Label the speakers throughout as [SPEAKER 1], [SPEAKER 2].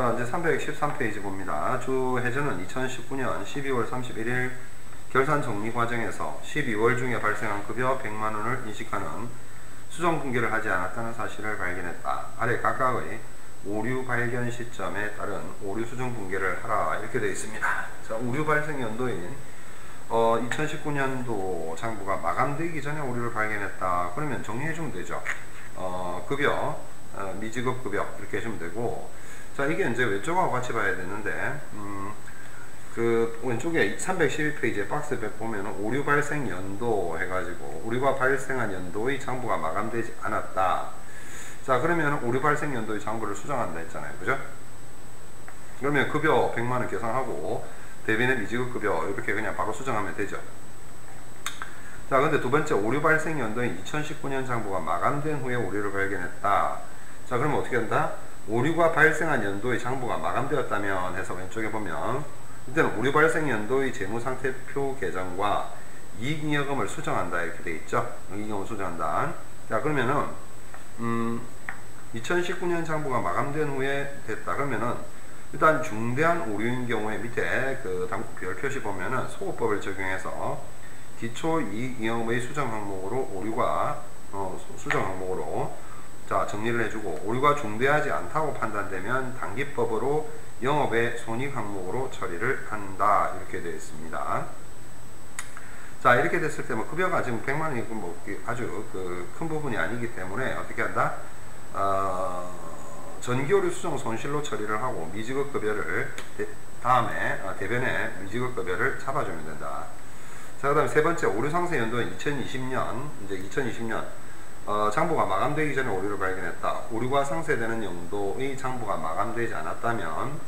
[SPEAKER 1] 자, 이제 313페이지 봅니다. 주해전은 2019년 12월 31일 결산 정리 과정에서 12월 중에 발생한 급여 100만원을 인식하는 수정 분기를 하지 않았다는 사실을 발견했다. 아래 각각의 오류 발견 시점에 따른 오류 수정 분기를 하라 이렇게 되어 있습니다. 자, 오류 발생 연도인 2019년도 장부가 마감되기 전에 오류를 발견했다. 그러면 정리해 주면 되죠. 급여, 미지급 급여 이렇게 해주면 되고, 자, 이게 이제 왼쪽하고 같이 봐야 되는데, 그 왼쪽에 312페이지에 박스 보면 오류 발생 연도 해가지고 오류가 발생한 연도의 장부가 마감되지 않았다. 자, 그러면 오류 발생 연도의 장부를 수정한다 했잖아요, 그죠? 그러면 급여 100만원 계산하고 대비는 미지급 급여 이렇게 그냥 바로 수정하면 되죠. 자, 근데 두 번째 오류 발생 연도인 2019년 장부가 마감된 후에 오류를 발견했다. 자, 그러면 어떻게 한다? 오류가 발생한 연도의 장부가 마감되었다면 해서 왼쪽에 보면 이때는 오류 발생 연도의 재무상태표 계정과 이익잉여금을 수정한다 이렇게 되어 있죠. 이익잉여금을 수정한다. 자, 그러면은 2019년 장부가 마감된 후에 됐다. 그러면은 일단 중대한 오류인 경우에 밑에 그 별 표시 보면은 소급법을 적용해서 기초 이익잉여금의 수정 항목으로 오류가 수정 항목으로 자, 정리를 해주고, 오류가 중대하지 않다고 판단되면 단기법으로 영업의 손익 항목으로 처리를 한다 이렇게 되어 있습니다. 자, 이렇게 됐을 때 뭐 급여가 지금 100만원이 뭐 아주 그 큰 부분이 아니기 때문에 어떻게 한다? 전기오류 수정 손실로 처리를 하고 미지급 급여를 다음에 대변에 미지급 급여를 잡아주면 된다. 자, 그 다음에 세 번째 오류 상세 연도인 2020년 이제 2020년 장부가 마감되기 전에 오류를 발견했다. 오류가 상쇄되는 연도의 장부가 마감되지 않았다면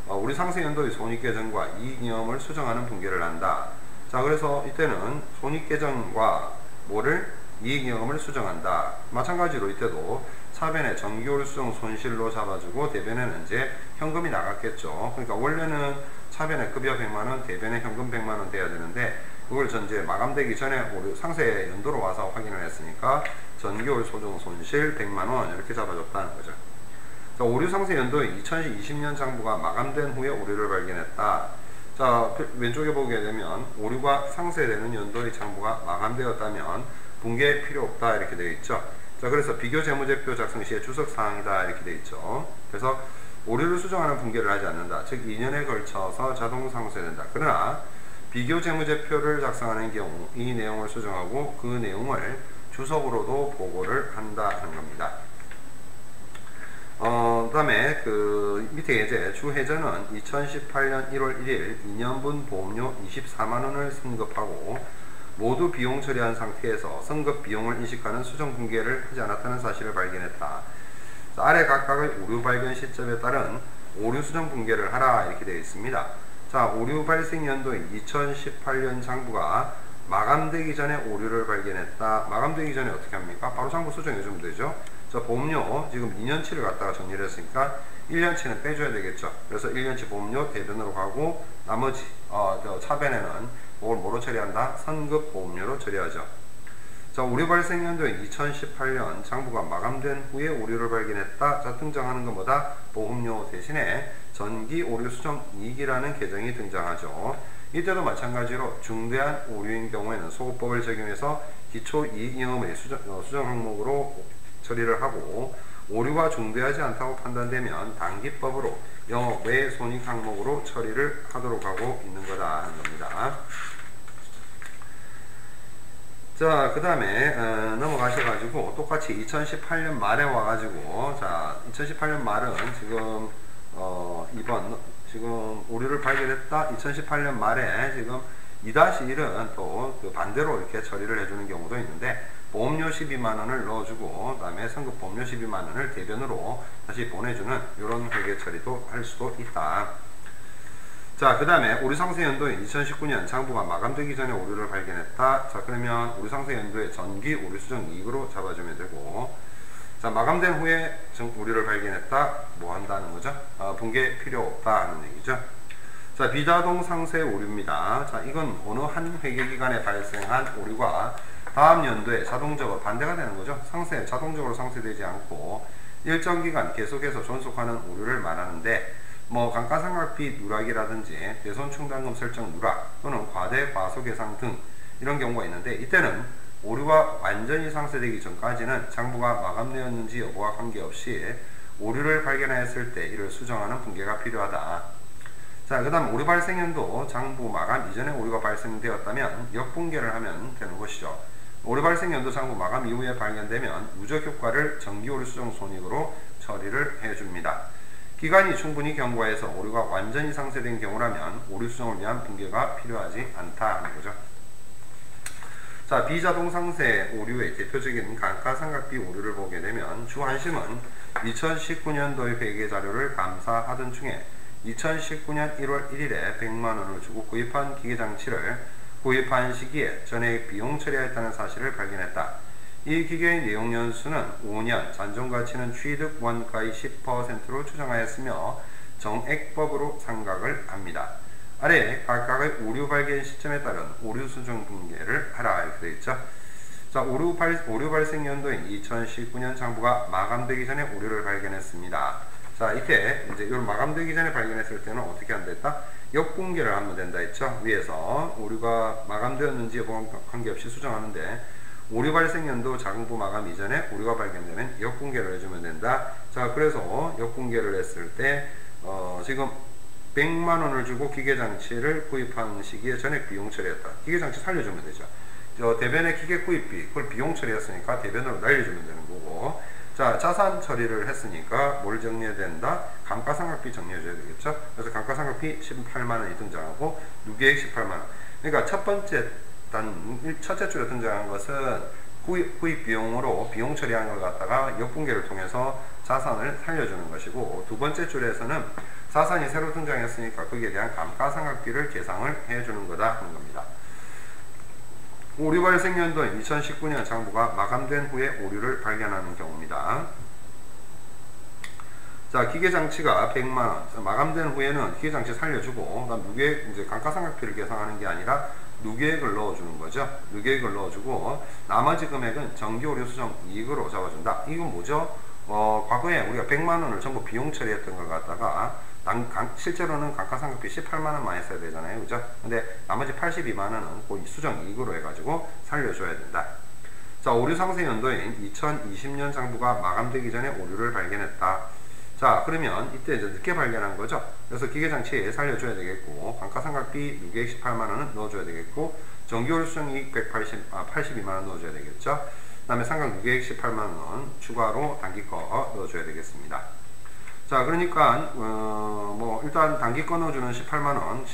[SPEAKER 1] 오류 상쇄 연도의 손익계정과 이익잉여금을 수정하는 분기를 한다. 자, 그래서 이때는 손익계정과 뭐를? 이익잉여금을 수정한다. 마찬가지로 이때도 차변에 전기오류 수정 손실로 잡아주고 대변에는 이제 현금이 나갔겠죠. 그러니까 원래는 차변에 급여 100만원, 대변에 현금 100만원 돼야 되는데 그걸 전제 마감되기 전에 오류 상세 연도로 와서 확인을 했으니까 전기오류 수정 손실 100만원 이렇게 잡아줬다는 거죠. 자, 오류 상세 연도인 2020년 장부가 마감된 후에 오류를 발견했다. 자, 왼쪽에 보게 되면 오류가 상쇄되는 연도의 장부가 마감되었다면 분기에 필요 없다 이렇게 되어 있죠. 자, 그래서 비교 재무제표 작성 시에 주석사항이다 이렇게 되어 있죠. 그래서 오류를 수정하는 분기를 하지 않는다. 즉 2년에 걸쳐서 자동 상쇄된다. 그러나 비교 재무제표를 작성하는 경우 이 내용을 수정하고 그 내용을 주석으로도 보고를 한다 하는 겁니다. 그 다음에 그 밑에 이제 주해전은 2018년 1월 1일 2년분 보험료 24만원을 승급하고 모두 비용 처리한 상태에서 승급 비용을 인식하는 수정 분기를 하지 않았다는 사실을 발견했다. 자, 아래 각각의 오류 발견 시점에 따른 오류 수정 분기를 하라 이렇게 되어 있습니다. 자, 오류 발생 연도인 2018년 장부가 마감되기 전에 오류를 발견했다. 마감되기 전에 어떻게 합니까? 바로 장부 수정해 주면 되죠. 자, 보험료 지금 2년치를 갖다가 정리를 했으니까 1년치는 빼줘야 되겠죠. 그래서 1년치 보험료 대변으로 가고 나머지 차변에는 뭐로 처리한다? 선급 보험료로 처리하죠. 자, 오류 발생 연도인 2018년 장부가 마감된 후에 오류를 발견했다. 자, 등장하는 것보다 보험료 대신에 전기 오류 수정 이익이라는 계정이 등장하죠. 이때도 마찬가지로 중대한 오류인 경우에는 소급법을 적용해서 기초 이익잉여금의 수정 항목으로 처리를 하고 오류가 중대하지 않다고 판단되면 단기법으로 영업 외 손익 항목으로 처리를 하도록 하고 있는 거다 하는 겁니다. 자, 그 다음에 넘어가셔가지고 똑같이 2018년 말에 와가지고 자, 2018년 말은 지금 이번 지금 오류를 발견했다. 2018년 말에 지금 2-1은 또 그 반대로 이렇게 처리를 해주는 경우도 있는데 보험료 12만원을 넣어주고 그 다음에 선급 보험료 12만원을 대변으로 다시 보내주는 이런 회계 처리도 할 수도 있다. 자, 그 다음에 오류 상세 연도인 2019년 장부가 마감되기 전에 오류를 발견했다. 자, 그러면 오류 상세 연도에 전기 오류 수정 이익으로 잡아주면 되고, 자, 마감된 후에 오류를 발견했다. 뭐 한다는 거죠? 분기 필요 없다 하는 얘기죠. 자, 비자동 상세 오류입니다. 자, 이건 어느 한 회계기간에 발생한 오류가 다음 연도에 자동적으로 반대가 되는 거죠. 자동적으로 상쇄되지 않고 일정 기간 계속해서 존속하는 오류를 말하는데 뭐 감가상각비 누락이라든지 대손충당금 설정 누락 또는 과대 과속 예상 등 이런 경우가 있는데, 이때는 오류가 완전히 상쇄되기 전까지는 장부가 마감되었는지 여부와 관계없이 오류를 발견하였을 때 이를 수정하는 분개가 필요하다. 자, 그 다음 오류 발생연도 장부 마감 이전에 오류가 발생되었다면 역분개를 하면 되는 것이죠. 오류 발생연도 장부 마감 이후에 발견되면 누적 효과를 정기오류 수정 손익으로 처리를 해줍니다. 기간이 충분히 경과해서 오류가 완전히 상쇄된 경우라면 오류 수정을 위한 분개가 필요하지 않다 하는 거죠. 자, 비자동 상세 오류의 대표적인 감가상각비 오류를 보게 되면 주한심은 2019년도의 회계 자료를 감사하던 중에 2019년 1월 1일에 100만원을 주고 구입한 기계장치를 구입한 시기에 전액 비용 처리하였다는 사실을 발견했다. 이 기계의 내용 연수는 5년, 잔존가치는 취득 원가의 10%로 추정하였으며 정액법으로 상각을 합니다. 아래 각각의 오류 발견 시점에 따른 오류 수정 분개를 하라 이렇게 되어 있죠. 자, 오류 발생 연도인 2019년 장부가 마감되기 전에 오류를 발견했습니다. 자, 이때 이제 이걸 마감되기 전에 발견했을 때는 어떻게 한다 했다? 역분개를 하면 된다 했죠. 위에서 오류가 마감되었는지 여부와 관계없이 수정하는데, 오류 발생 연도 장부 마감 이전에 오류가 발견되면 역분개를 해주면 된다. 자, 그래서 역분개를 했을 때 지금 100만원을 주고 기계장치를 구입한 시기에 전액 비용 처리했다. 기계장치 살려주면 되죠. 대변의 기계 구입비, 그걸 비용 처리했으니까 대변으로 날려주면 되는 거고, 자, 자산 처리를 했으니까 뭘 정리해야 된다? 감가상각비 정리해줘야 되겠죠. 그래서 감가상각비 18만원이 등장하고 누계액 18만원. 그러니까 첫째 줄에 등장한 것은 구입 비용으로 비용 처리한 걸 갖다가 역분개를 통해서 자산을 살려주는 것이고, 두 번째 줄에서는 자산이 새로 등장했으니까 거기에 대한 감가상각비를 계상을 해주는 거다 하는 겁니다. 오류 발생 연도인 2019년 장부가 마감된 후에 오류를 발견하는 경우입니다. 자, 기계장치가 100만원, 마감된 후에는 기계장치 살려주고, 그다음 누계액, 이제 감가상각비를 계상하는 게 아니라 누계액을 넣어주는 거죠. 누계액을 넣어주고, 나머지 금액은 정기오류 수정 이익으로 잡아준다. 이건 뭐죠? 과거에 우리가 100만원을 전부 비용 처리했던 걸 갖다가 실제로는 감가상각비 18만원만 했어야 되잖아요. 그죠? 근데 나머지 82만원은 그 수정 이익으로 해가지고 살려줘야 된다. 자, 오류 상세 연도인 2020년 장부가 마감되기 전에 오류를 발견했다. 자, 그러면 이때 이제 늦게 발견한 거죠. 그래서 기계장치에 살려줘야 되겠고, 감가상각비 누계액 18만원은 넣어줘야 되겠고, 정기오류 수정 이익 82만원 넣어줘야 되겠죠. 그 다음에 상각 누계액 18만원 추가로 단기 거 넣어줘야 되겠습니다. 자, 그러니까 뭐 일단 단기 거 넣어주는 18만원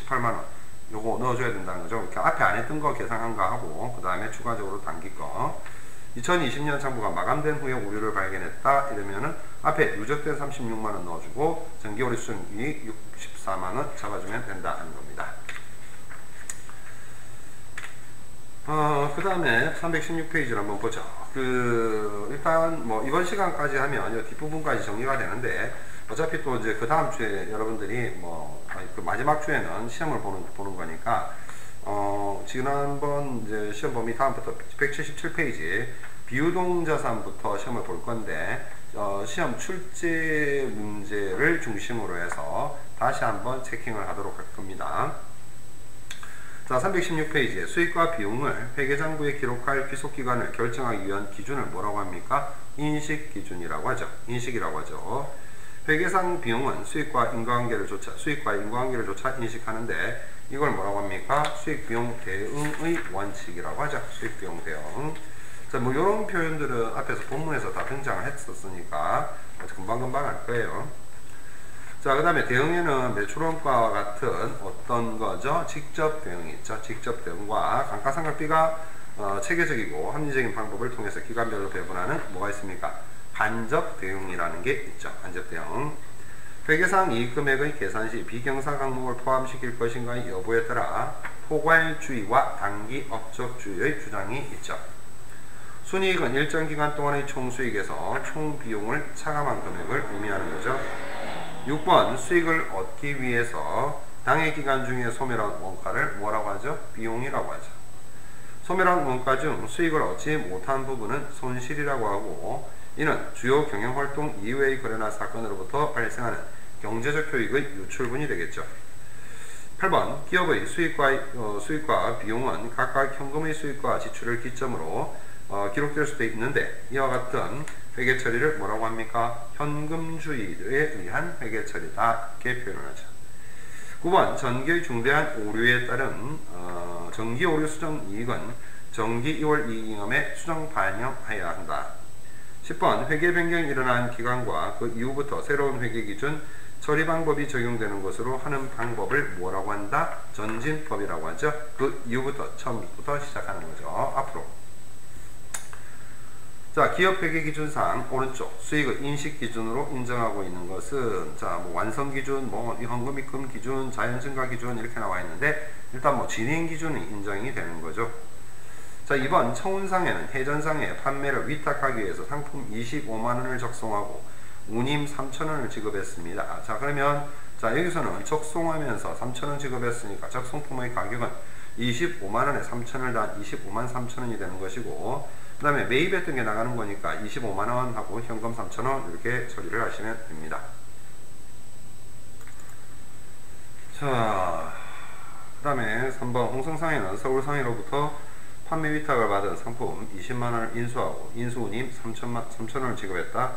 [SPEAKER 1] 요거 넣어줘야 된다는 거죠. 이렇게 앞에 안 했던 거 계산한 거 하고, 그 다음에 추가적으로 단기 거 2020년 장부가 마감된 후에 오류를 발견했다 이러면은 앞에 누적된 36만원 넣어주고 정기오류 수정이익 64만원 잡아주면 된다 하는 겁니다. 그 다음에 316페이지를 한번 보죠. 일단 뭐 이번 시간까지 하면 이 뒷부분까지 정리가 되는데, 어차피 또 이제 그 다음 주에 여러분들이 그 마지막 주에는 시험을 보는 거니까, 지난번 이제 시험 범위 다음부터 177페이지 비유동자산부터 시험을 볼 건데, 시험 출제 문제를 중심으로 해서 다시 한번 체킹을 하도록 할 겁니다. 자, 316페이지에 수익과 비용을 회계장부에 기록할 귀속기간을 결정하기 위한 기준을 뭐라고 합니까? 인식기준이라고 하죠. 인식이라고 하죠. 회계상 비용은 수익과 인과관계를 조차 인식하는데, 이걸 뭐라고 합니까? 수익비용 대응의 원칙이라고 하죠. 수익비용 대응. 자, 뭐 이런 표현들은 앞에서 본문에서 다 등장을 했었으니까 금방금방 할 거예요. 자, 그 다음에 대응에는 매출원가와 같은 어떤 거죠? 직접 대응이 있죠. 직접 대응과 감가상각비가 체계적이고 합리적인 방법을 통해서 기간별로 배분하는 뭐가 있습니까? 간접 대응이라는 게 있죠. 간접 대응. 회계상 이익금액의 계산 시 비경사 항목을 포함시킬 것인가의 여부에 따라 포괄주의와 단기 업적주의의 주장이 있죠. 순이익은 일정 기간 동안의 총수익에서 총비용을 차감한 금액을 의미하는 거죠. 6번 수익을 얻기 위해서 당해 기간 중에 소멸한 원가를 뭐라고 하죠? 비용이라고 하죠. 소멸한 원가 중 수익을 얻지 못한 부분은 손실이라고 하고, 이는 주요 경영활동 이외의 거래나 사건으로부터 발생하는 경제적 효익의 유출분이 되겠죠. 8번 기업의 수익과 비용은 각각 현금의 수익과 지출을 기점으로 기록될 수도 있는데 이와 같은 회계 처리를 뭐라고 합니까? 현금주의에 의한 회계 처리다 이렇게 표현을 하죠. 9번 전기의 중대한 오류에 따른 정기 오류 수정 이익은 정기 2월 이익잉여에 수정 반영해야 한다. 10번 회계 변경이 일어난 기간과 그 이후부터 새로운 회계 기준 처리 방법이 적용되는 것으로 하는 방법을 뭐라고 한다? 전진법이라고 하죠. 그 이후부터 처음부터 시작하는 거죠. 앞으로. 자, 기업 회계 기준상 오른쪽 수익의 인식 기준으로 인정하고 있는 것은 자, 뭐 완성 기준, 뭐 현금 입금 기준, 자연 증가 기준 이렇게 나와 있는데 일단 뭐 진행 기준이 인정이 되는 거죠. 자, 이번 청운상에는 해전상에 판매를 위탁하기 위해서 상품 25만 원을 적송하고 운임 3,000원을 지급했습니다. 자, 그러면 자, 여기서는 적송하면서 3,000원 지급했으니까 적송품의 가격은 25만 원에 3,000원을 단 25만 3,000원이 되는 것이고 그 다음에 매입했던 게 나가는 거니까 25만 원 하고 현금 3,000원 이렇게 처리를 하시면 됩니다. 자, 그 다음에 3번 홍성상에는 서울상해로부터 판매 위탁을 받은 상품 20만원을 인수하고 인수운임 3,000원을 지급했다.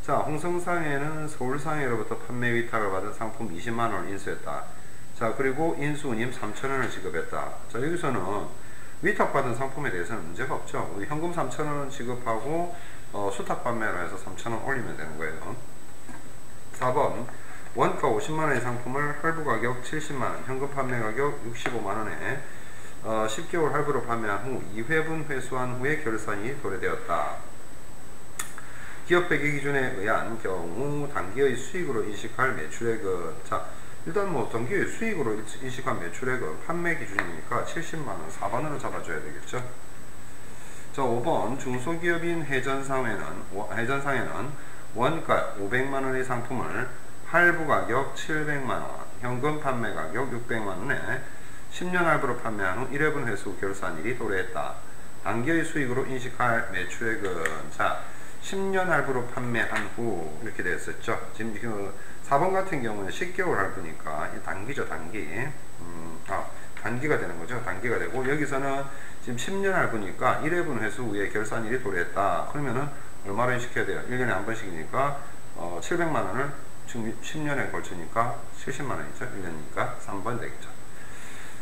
[SPEAKER 1] 자, 홍성상해는 서울상해로부터 판매 위탁을 받은 상품 20만원을 인수했다. 자, 그리고 인수운임 3,000원을 지급했다. 자, 여기서는 위탁받은 상품에 대해서는 문제가 없죠. 우리 현금 3,000원 지급하고 수탁 판매로 해서 3,000원 올리면 되는 거예요. 4번 원가 50만원의 상품을 할부 가격 70만원, 현금 판매 가격 65만원에 10개월 할부로 판매한 후 2회분 회수한 후에 결산이 도래되었다. 기업 회계 기준에 의한 경우 단기의 수익으로 인식할 매출액은 자, 일단 뭐 단기의 수익으로 인식한 매출액은 판매 기준이니까 70만원 4번으로 잡아줘야 되겠죠. 자, 5번 중소기업인 해전상에는 원가 500만원의 상품을 할부 가격 700만원, 현금 판매 가격 600만원에 10년 할부로 판매한 후 1회분 회수 결산일이 도래했다. 단기의 수익으로 인식할 매출액은 자 10년 할부로 판매한 후 이렇게 됐었죠. 지금 4번 같은 경우는 10개월 할부니까 단기죠, 단기. 단기가 되는 거죠. 단기가 되고 여기서는 지금 10년 할부니까 1회분 회수 후에 결산일이 도래했다. 그러면은 얼마로 인식해야 돼요? 1년에 한 번씩이니까 700만원을 지금 10년에 걸치니까 70만원이죠. 1년이니까 3번 되겠죠.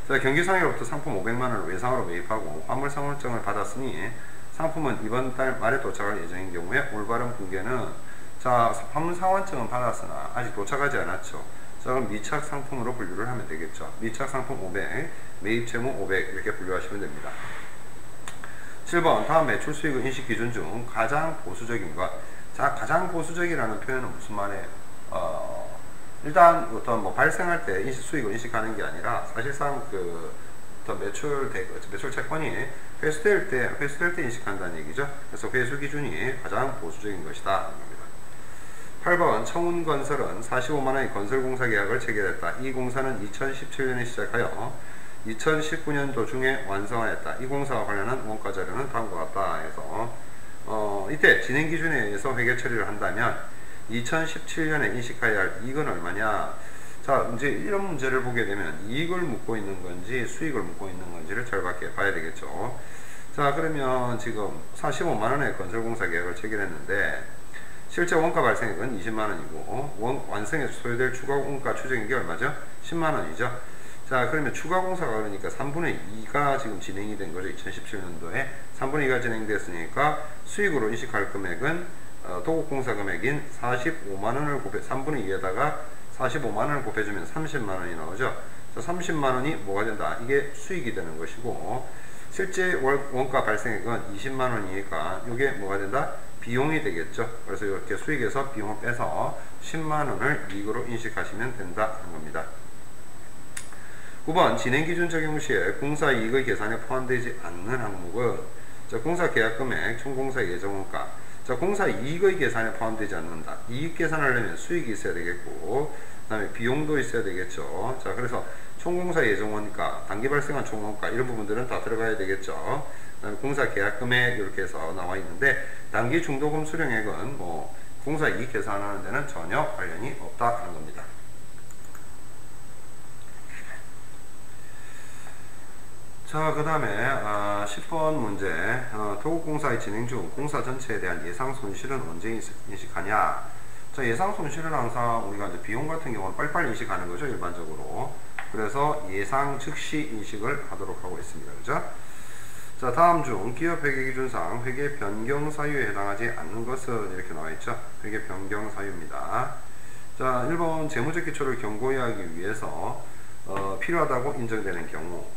[SPEAKER 1] 자, 경기상해로부터 상품 500만원을 외상으로 매입하고 화물상환증을 받았으니 상품은 이번 달 말에 도착할 예정인 경우에 올바른 분계는 자, 화물상환증은 받았으나 아직 도착하지 않았죠. 자, 그럼 미착 상품으로 분류를 하면 되겠죠. 미착 상품 500, 매입 채무 500 이렇게 분류하시면 됩니다. 7번 다음 매출 수익의 인식 기준 중 가장 보수적인 것. 자, 가장 보수적이라는 표현은 무슨 말이에요? 일단 어떤 뭐 발생할 때 수익을 인식하는 게 아니라 사실상 그 어떤 매출 채권이 회수될 때 인식한다는 얘기죠. 그래서 회수 기준이 가장 보수적인 것이다. 8번 청운건설은 45만원의 건설공사 계약을 체결했다. 이 공사는 2017년에 시작하여 2019년도 중에 완성하였다. 이 공사와 관련한 원가 자료는 다음과 같다. 해서 이때 진행 기준에 의해서 회계 처리를 한다면 2017년에 인식해야 할 이익은 얼마냐? 자, 이제 이런 문제를 보게 되면 이익을 묻고 있는 건지 수익을 묻고 있는 건지를 절박하게 봐야 되겠죠. 자, 그러면 지금 45만원의 건설공사 계약을 체결했는데 실제 원가 발생액은 20만원이고 완성에 소요될 추가 원가 추정액이 얼마죠? 10만원이죠. 자, 그러면 추가 공사가 그러니까 3분의 2가 지금 진행이 된 거죠. 2017년도에 3분의 2가 진행됐으니까 수익으로 인식할 금액은 도급공사 금액인 45만원을 3분의 2에다가 45만원을 곱해주면 30만원이 나오죠. 자, 30만원이 뭐가 된다? 이게 수익이 되는 것이고 실제 원가 발생액은 20만원이니까 이게 뭐가 된다? 비용이 되겠죠. 그래서 이렇게 수익에서 비용을 빼서 10만원을 이익으로 인식하시면 된다 하는 겁니다. 9번 진행기준 적용 시에 공사 이익의 계산에 포함되지 않는 항목은 자, 공사 계약금액, 총공사 예정원가. 자, 공사 이익의 계산에 포함되지 않는다. 이익 계산하려면 수익이 있어야 되겠고 그 다음에 비용도 있어야 되겠죠. 자, 그래서 총공사 예정원가, 단기 발생한 총원가 이런 부분들은 다 들어가야 되겠죠. 공사 계약금액 이렇게 해서 나와 있는데 단기 중도금 수령액은 뭐 공사 이익 계산하는 데는 전혀 관련이 없다는 겁니다. 자, 그 다음에 10번 문제. 토목공사의 진행 중 공사 전체에 대한 예상 손실은 언제 인식하냐? 자, 예상 손실은 항상 우리가 이제 비용 같은 경우는 빨리빨리 인식하는 거죠, 일반적으로. 그래서 예상 즉시 인식을 하도록 하고 있습니다. 그죠? 자, 다음 중 기업 회계 기준상 회계 변경 사유에 해당하지 않는 것은 이렇게 나와 있죠. 회계 변경 사유입니다. 자, 1번 재무적 기초를 견고히 하기 위해서 필요하다고 인정되는 경우.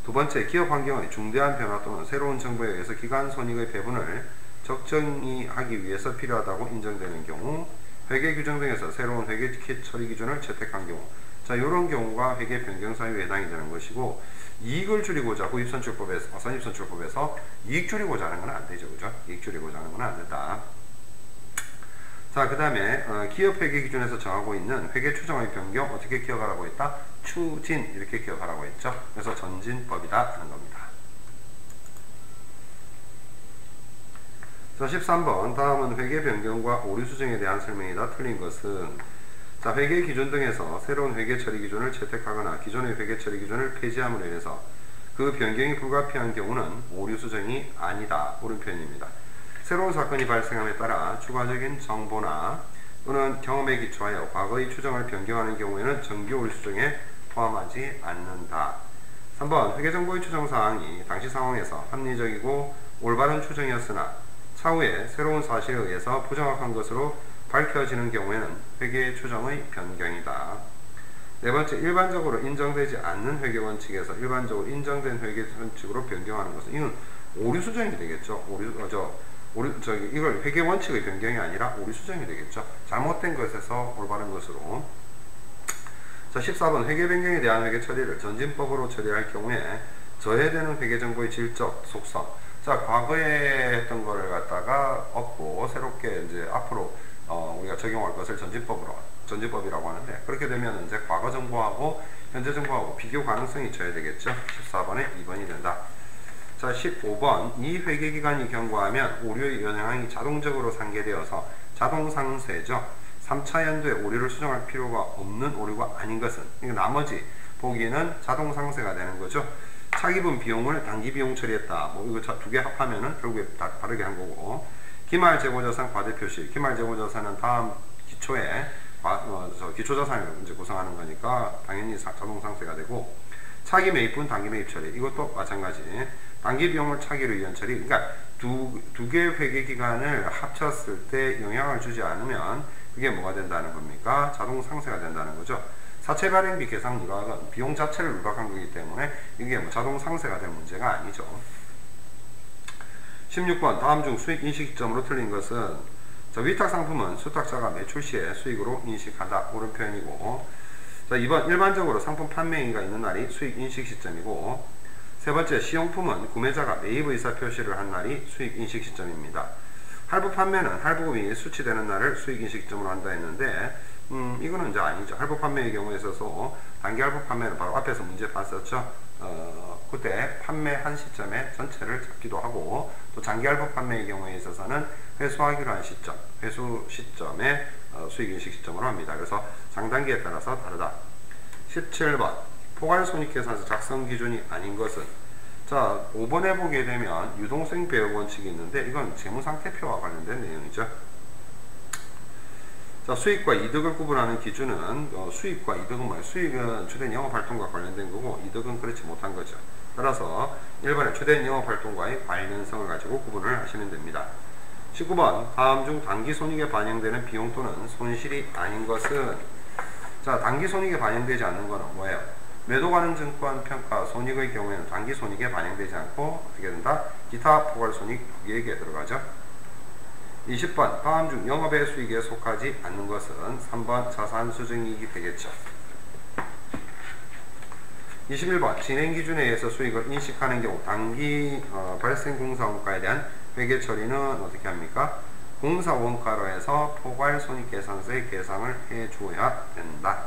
[SPEAKER 1] 두 번째, 기업 환경의 중대한 변화 또는 새로운 정보에 의해서 기간 손익의 배분을 적정히 하기 위해서 필요하다고 인정되는 경우, 회계 규정 등에서 새로운 회계 처리 기준을 채택한 경우. 자, 이런 경우가 회계 변경 사유에 해당이 되는 것이고, 이익을 줄이고자 후입선출법에서, 선입선출법에서 이익 줄이고자 하는 건 안 되죠. 그죠? 이익 줄이고자 하는 건 안 된다. 자, 그 다음에 기업 회계 기준에서 정하고 있는 회계 추정의 변경 어떻게 기억하라고 했다? 추진 이렇게 기억하라고 했죠. 그래서 전진법이다 하는 겁니다. 자, 13번 다음은 회계 변경과 오류 수정에 대한 설명이다. 틀린 것은 자, 회계 기준 등에서 새로운 회계 처리 기준을 채택하거나 기존의 회계 처리 기준을 폐지함으로 인해서 그 변경이 불가피한 경우는 오류 수정이 아니다. 옳은 표현입니다. 새로운 사건이 발생함에 따라 추가적인 정보나 또는 경험에 기초하여 과거의 추정을 변경하는 경우에는 정기 오류 수정에 포함하지 않는다. 3번 회계정보의 추정사항이 당시 상황에서 합리적이고 올바른 추정이었으나 차후에 새로운 사실에 의해서 부정확한 것으로 밝혀지는 경우에는 회계 추정의 변경이다. 네 번째, 일반적으로 인정되지 않는 회계원칙에서 일반적으로 인정된 회계원칙으로 변경하는 것은 이건 오류 수정이 되겠죠. 이걸 회계원칙의 변경이 아니라 오류 수정이 되겠죠. 잘못된 것에서 올바른 것으로. 자, 14번 회계 변경에 대한 회계 처리를 전진법으로 처리할 경우에 저해되는 회계정보의 질적 속성. 자, 과거에 했던 거를 갖다가 없고 새롭게 이제 앞으로 우리가 적용할 것을 전진법이라고 하는데, 그렇게 되면 이제 과거 정보하고 현재 정보하고 비교 가능성이 있어야 되겠죠. 14번에 2번이 된다. 자, 15번 이 회계기간이 경과하면 오류의 영향이 자동적으로 상계되어서 자동상쇄죠. 3차 연도에 오류를 수정할 필요가 없는 오류가 아닌 것은, 그러니까 나머지 보기에는 자동상쇄가 되는 거죠. 차기분 비용을 단기 비용 처리했다. 뭐 이거 두 개 합하면은 결국에 다 다르게 한 거고. 기말재고자산 과대표시. 기말재고자산은 다음 기초에 기초자산을 이제 구성하는 거니까 당연히 자동상쇄가 되고, 차기 매입분 단기 매입 처리. 이것도 마찬가지. 단기 비용을 차기로 이연 처리. 그러니까 두 개의 회계 기간을 합쳤을 때 영향을 주지 않으면 그게 뭐가 된다는 겁니까? 자동상쇄가 된다는 거죠. 사채 발행비 계산 누락은 비용 자체를 누락한 거기 때문에 이게 뭐 자동상쇄가 될 문제가 아니죠. 16번 다음 중 수익 인식 시점으로 틀린 것은 자, 위탁 상품은 수탁자가 매출 시에 수익으로 인식한다. 옳은 표현이고, 자, 2번 일반적으로 상품 판매인가 있는 날이 수익 인식 시점이고, 세 번째 시용품은 구매자가 매입 의사 표시를 한 날이 수익 인식 시점입니다. 할부 판매는 할부금이 수취되는 날을 수익 인식 시점으로 한다 했는데 이거는 이제 아니죠. 할부 판매의 경우에 있어서 단기 할부 판매는 바로 앞에서 문제 봤었죠. 그때 판매한 시점에 전체를 잡기도 하고, 또 장기 할부 판매의 경우에 있어서는 회수하기로 한 시점, 회수 시점에 수익인식 시점으로 합니다. 그래서 장단기에 따라서 다르다. 17번 포괄손익계산서 작성 기준이 아닌 것은 자, 5번에 보게 되면 유동성 배역 원칙이 있는데 이건 재무상태표와 관련된 내용이죠. 자, 수익과 이득을 구분하는 기준은 수익과 이득은 뭐예요? 수익은 주된 영업활동과 관련된 거고 이득은 그렇지 못한 거죠. 따라서 1번에 주된 영업활동과의 관련성을 가지고 구분을 하시면 됩니다. 19번 다음 중 단기 손익에 반영되는 비용 또는 손실이 아닌 것은 자, 단기 손익에 반영되지 않는 것은 뭐예요? 매도 가능 증권 평가 손익의 경우에는 단기 손익에 반영되지 않고 어떻게 된다? 기타 포괄 손익 여기에 들어가죠. 20번 다음 중 영업의 수익에 속하지 않는 것은 3번 자산 수증이익이 되겠죠. 21번 진행 기준에 의해서 수익을 인식하는 경우 단기 발생 공사 원가에 대한 회계 처리는 어떻게 합니까? 공사 원가로 해서 포괄 손익 계산서의 계상을 해줘야 된다.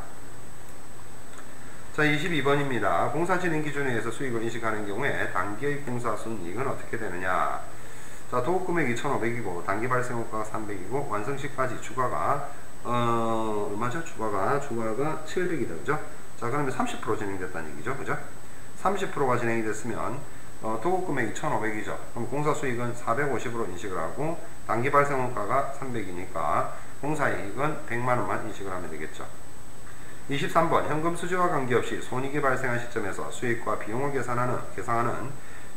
[SPEAKER 1] 자, 22번입니다. 공사 진행 기준에 의해서 수익을 인식하는 경우에 단기의 공사 순이익은 어떻게 되느냐? 자, 도급 금액이 1,500이고 단기 발생 호가가 300이고 완성시까지 추가가 얼마죠? 추가가 700이다. 그죠? 자, 그러면 30% 진행됐다는 얘기죠. 그죠? 30%가 진행이 됐으면 도급 금액이 1,500이죠. 그럼 공사 수익은 450으로 인식을 하고 단기 발생 호가가 300이니까 공사 이익은 100만 원만 인식을 하면 되겠죠. 23번 현금 수지와 관계없이 손익이 발생한 시점에서 수익과 비용을 계산하는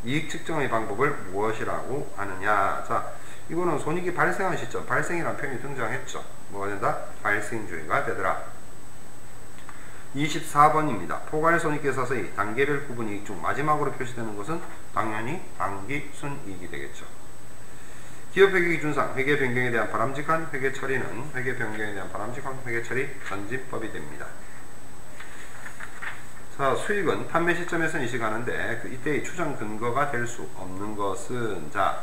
[SPEAKER 1] 이익 측정의 방법을 무엇이라고 하느냐. 자, 이거는 손익이 발생한 시점, 발생이라는 표현이 등장했죠. 뭐가 된다? 발생주의가 되더라. 24번입니다. 포괄손익계사서의 단계별 구분이익 중 마지막으로 표시되는 것은 당연히 당기순이익이 되겠죠. 기업회계기준상 회계 변경에 대한 바람직한 회계 처리는 회계 변경에 대한 바람직한 회계 처리 전진법이 됩니다. 자, 수익은 판매 시점에서 인식하는데 이때의 추정 근거가 될 수 없는 것은 자,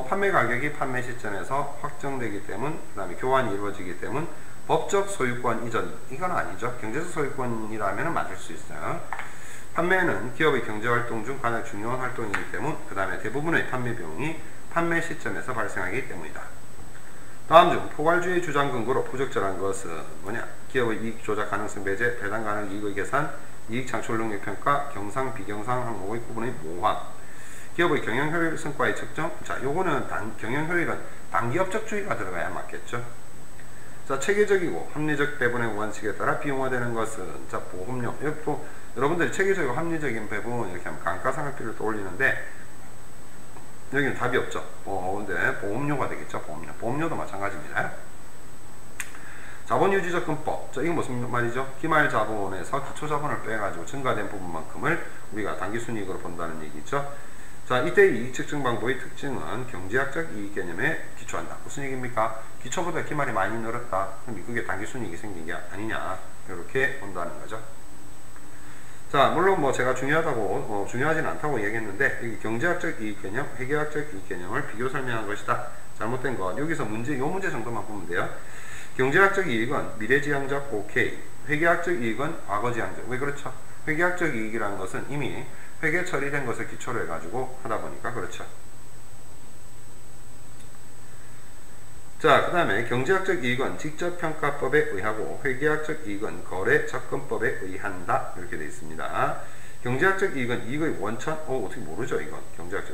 [SPEAKER 1] 판매 가격이 판매 시점에서 확정되기 때문, 그 다음에 교환이 이루어지기 때문 법적 소유권 이전, 이건 아니죠. 경제적 소유권이라면 맞을 수 있어요. 판매는 기업의 경제활동 중 가장 중요한 활동이기 때문, 그 다음에 대부분의 판매 비용이 판매 시점에서 발생하기 때문이다. 다음 중 포괄주의 주장 근거로 부적절한 것은 뭐냐? 기업의 이익 조작 가능성 배제, 배당 가능 이익의 계산, 이익 창출 능력 평가, 경상 비경상 항목의 구분의 모호함. 기업의 경영 효율 성과의 측정. 자, 요거는 경영 효율은 단기업적주의가 들어가야 맞겠죠. 자, 체계적이고 합리적 배분의 원칙에 따라 비용화되는 것은 자, 보험료. 여러분들이 체계적이고 합리적인 배분 이렇게 하면 감가상각비를 떠올리는데 여기는 답이 없죠. 근데 보험료가 되겠죠. 보험료도 마찬가지입니다. 자본유지적금법. 자, 이건 무슨 말이죠? 기말 자본에서 기초 자본을 빼가지고 증가된 부분만큼을 우리가 단기순이익으로 본다는 얘기죠. 자, 이때의 이익 측정 방법의 특징은 경제학적 이익 개념에 기초한다. 무슨 얘기입니까? 기초보다 기말이 많이 늘었다. 그럼 그게 단기순이익이 생긴 게 아니냐. 이렇게 본다는 거죠. 자, 물론 제가 중요하다고, 중요하진 않다고 얘기했는데, 여기 경제학적 이익 개념, 회계학적 이익 개념을 비교 설명한 것이다. 잘못된 것. 여기서 요 문제 정도만 보면 돼요. 경제학적 이익은 미래지향적 OK. 회계학적 이익은 과거지향적. 왜 그렇죠? 회계학적 이익이라는 것은 이미 회계 처리된 것을 기초로 해가지고 하다 보니까 그렇죠. 자, 그 다음에 경제학적 이익은 직접평가법에 의하고 회계학적 이익은 거래접근법에 의한다. 이렇게 되어 있습니다. 경제학적 이익은 이익의 원천, 어떻게 모르죠, 이건.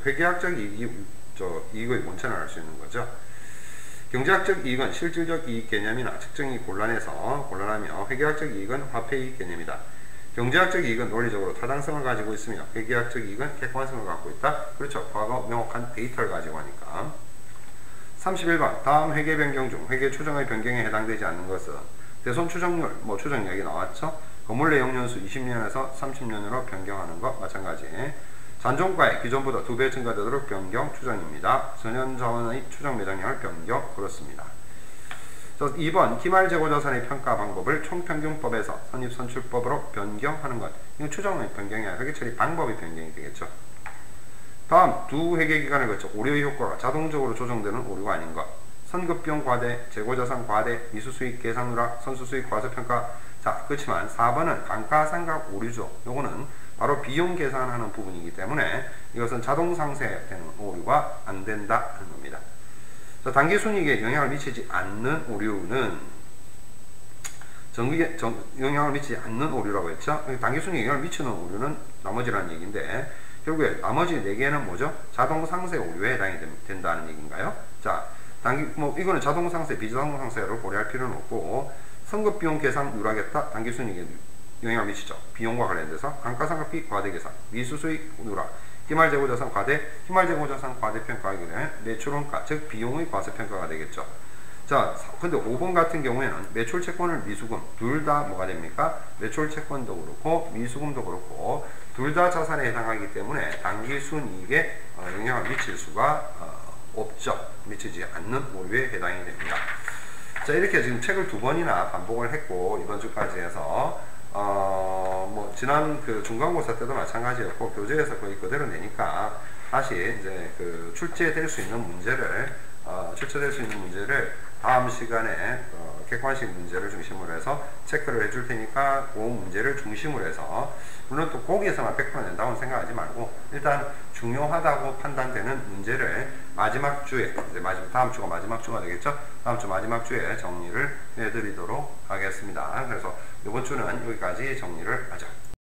[SPEAKER 1] 회계학적 이익의 원천을 알 수 있는 거죠. 경제학적 이익은 실질적 이익 개념이나 측정이 곤란하며 회계학적 이익은 화폐이익 개념이다. 경제학적 이익은 논리적으로 타당성을 가지고 있으며 회계학적 이익은 객관성을 갖고 있다. 그렇죠. 과거 명확한 데이터를 가지고 하니까. 31번 다음 회계 변경 중 회계 추정의 변경에 해당되지 않는 것은 대손 추정률, 추정력이 나왔죠. 건물 내용 연수 20년에서 30년으로 변경하는 것 마찬가지. 잔존가액 기존보다 2배 증가되도록 변경 추정입니다. 전현자원의 추정 매장량을 변경 그렇습니다. 2번 기말재고자산의 평가 방법을 총평균법에서 선입선출법으로 변경하는 것. 이건 추정의 변경이 아니라 회계처리 방법의 변경이 되겠죠. 다음 두 회계기간을 거쳐 오류의 효과가 자동적으로 조정되는 오류가 아닌 것. 선급비용 과대, 재고자산 과대, 미수수익 계산 누락, 선수수익 과소평가. 자, 그렇지만 4번은 감가상각 오류죠. 요거는 바로 비용 계산하는 부분이기 때문에 이것은 자동 상쇄되는 오류가 안 된다 하는 겁니다. 자, 단기순이익에 영향을 미치지 않는 오류는 영향을 미치지 않는 오류라고 했죠. 단기순이익에 영향을 미치는 오류는 나머지라는 얘기인데 결국에 나머지 4개는 뭐죠? 자동 상쇄 오류에 해당이 된다는 얘기인가요? 자, 이거는 자동 상쇄, 비자동 상쇄를 고려할 필요는 없고 선급 비용 계산 누락했다. 단기순이익에 영향을 미치죠. 비용과 관련돼서 감가상각비 과대 계산, 미수수익 누락, 희말재고자산 과대, 희말재고자산 과대평가하게 되면 매출원가, 즉 비용의 과세평가가 되겠죠. 자, 근데 5번 같은 경우에는 매출채권을 미수금 둘 다 뭐가 됩니까? 매출채권도 그렇고 미수금도 그렇고 둘 다 자산에 해당하기 때문에 단기순이익에 영향을 미칠 수가 없죠. 미치지 않는 오류에 해당이 됩니다. 자, 이렇게 지금 책을 2번이나 반복을 했고 이번 주까지 해서 지난 그 중간고사 때도 마찬가지였고 교재에서 거의 그대로 내니까 다시 이제 그 출제될 수 있는 문제를 출제될 수 있는 문제를 다음 시간에 객관식 문제를 중심으로 해서 체크를 해줄 테니까 그 문제를 중심으로 해서, 물론 또 거기에서만 100% 낸다고는 생각하지 말고 일단 중요하다고 판단되는 문제를 마지막 주에, 이제 다음 주가 마지막 주가 되겠죠? 다음 주 마지막 주에 정리를 해드리도록 하겠습니다. 그래서 이번 주는 여기까지 정리를 하죠.